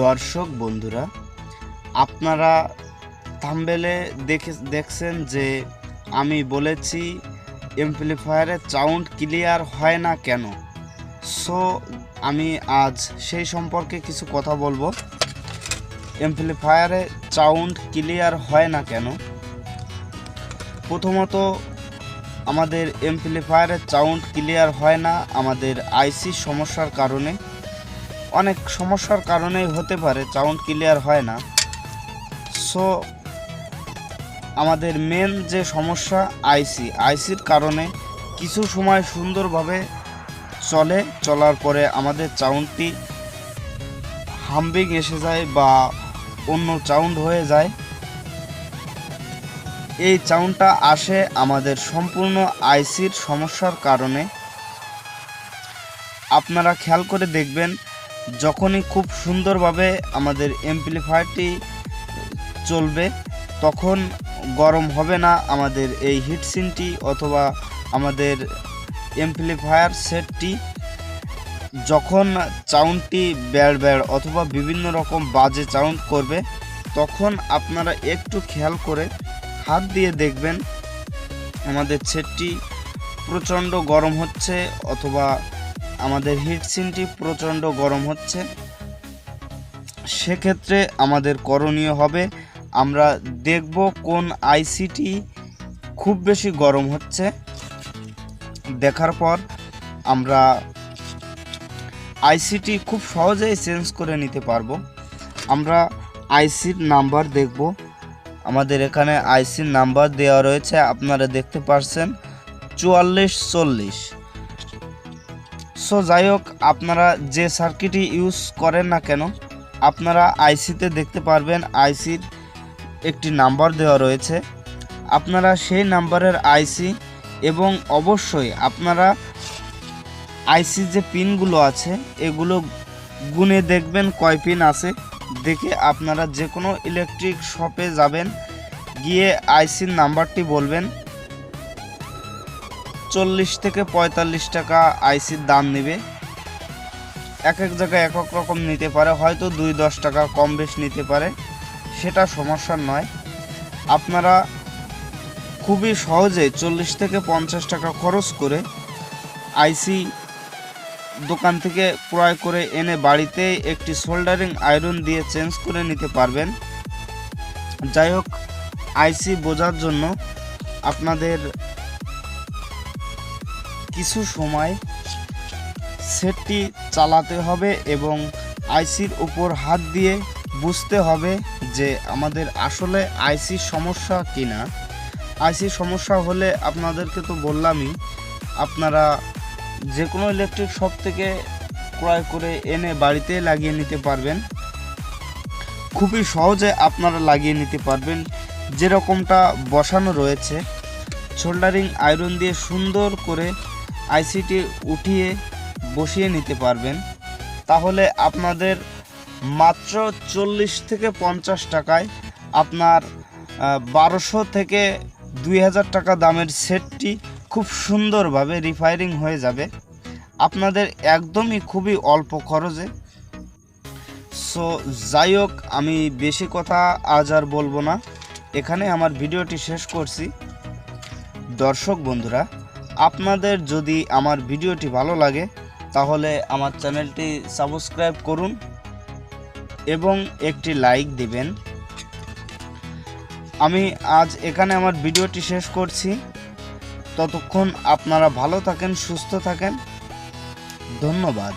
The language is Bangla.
দর্শক বন্ধুরা, আপনারা থাম্বনেলে দেখছেন যে আমি বলেছি অ্যাম্পলিফায়ারের সাউন্ড ক্লিয়ার হয় না কেন। সো আমি আজ সেই সম্পর্কে কিছু কথা বলবো। অ্যাম্পলিফায়ারে সাউন্ড ক্লিয়ার হয় না কেন। প্রথমত, আমাদের অ্যাম্পলিফায়ারের সাউন্ড ক্লিয়ার হয় না আমাদের আইসি সমস্যার কারণে। অনেক সমস্যার কারণেই হতে পারে সাউন্ড ক্লিয়ার হয় না। সো আমাদের মেন যে সমস্যা আইসির কারণে কিছু সময় সুন্দরভাবে চলার পরে আমাদের সাউন্ডটি হাম্বিং এসে যায় বা অন্য সাউন্ড হয়ে যায়। এই সাউন্ডটা আসে আমাদের সম্পূর্ণ আইসির সমস্যার কারণে। আপনারা খেয়াল করে দেখবেন, যখনই খুব সুন্দরভাবে আমাদের অ্যাম্পলিফায়ারটি চলবে তখন গরম হবে না আমাদের এই হিটসিনটি অথবা আমাদের অ্যাম্পলিফায়ার সেটটি। যখন সাউন্ডটি ব্যাড় অথবা বিভিন্ন রকম বাজে সাউন্ড করবে তখন আপনারা একটু খেয়াল করে হাত দিয়ে দেখবেন আমাদের সেটটি প্রচণ্ড গরম হচ্ছে অথবা আমাদের হিটসিনটি প্রচণ্ড গরম হচ্ছে। সেক্ষেত্রে আমাদের করণীয় হবে, আমরা দেখব কোন আইসিটি খুব বেশি গরম হচ্ছে। দেখার পর আমরা আইসিটি খুব সহজেই চেঞ্জ করে নিতে পারবো। আমরা আইসির নাম্বার দেখব। আমাদের এখানে আইসির নাম্বার দেওয়া রয়েছে, আপনারা দেখতে পাচ্ছেন 4440। সো যাই হোক, আপনারা যে সার্কিটই ইউজ করেন না কেন আপনারা আইসিতে দেখতে পারবেন আইসির একটি নাম্বার দেওয়া রয়েছে। আপনারা সেই নাম্বারের আইসি এবং অবশ্যই আপনারা আইসির যে পিনগুলো আছে এগুলো গুনে দেখবেন কয় পিন আছে। দেখে আপনারা যে কোনো ইলেকট্রিক শপে যাবেন, গিয়ে আইসির নাম্বারটি বলবেন। 40 থেকে 45 টাকা আইসির দাম নেবে। এক এক জায়গায় এক এক রকম নিতে পারে, হয়তো 2-10 টাকা কম বেশি নিতে পারে, সেটা সমস্যা নয়। আপনারা খুবই সহজে 40 থেকে 50 টাকা খরচ করে আইসি দোকান থেকে ক্রয় করে এনে বাড়িতে একটি সোল্ডারিং আয়রন দিয়ে চেঞ্জ করে নিতে পারবেন। যাই হোক, আইসি বোঝার জন্য আপনাদের কিছু সময় সেটটি চালাতে হবে এবং আইসির উপর হাত দিয়ে বুঝতে হবে যে আমাদের আসলে আইসির সমস্যা কিনা। আইসির সমস্যা হলে আপনাদেরকে তো বললামই, আপনারা যে কোনো ইলেকট্রিক শপ থেকে ক্রয় করে এনে বাড়িতে লাগিয়ে নিতে পারবেন। খুবই সহজে আপনারা লাগিয়ে নিতে পারবেন। যেরকমটা বসানো রয়েছে, সোল্ডারিং আয়রন দিয়ে সুন্দর করে আইসিটি উঠিয়ে বসিয়ে নিতে পারবেন। তাহলে আপনাদের মাত্র 40 থেকে 50 টাকায় আপনার 1200 থেকে 2000 টাকা দামের সেটটি খুব সুন্দরভাবে রিফায়ারিং হয়ে যাবে আপনাদের একদমই খুবই অল্প খরচে। সো যাই হোক, আমি বেশি কথা আজ আর বলবো না, এখানে আমার ভিডিওটি শেষ করছি। দর্শক বন্ধুরা, আপনাদের যদি আমার ভিডিওটি ভালো লাগে তাহলে আমার চ্যানেলটি সাবস্ক্রাইব করুন এবং একটি লাইক দিবেন। আমি আজ এখানে আমার ভিডিওটি শেষ করছি। ততক্ষণ আপনারা ভালো থাকেন, সুস্থ থাকেন। ধন্যবাদ।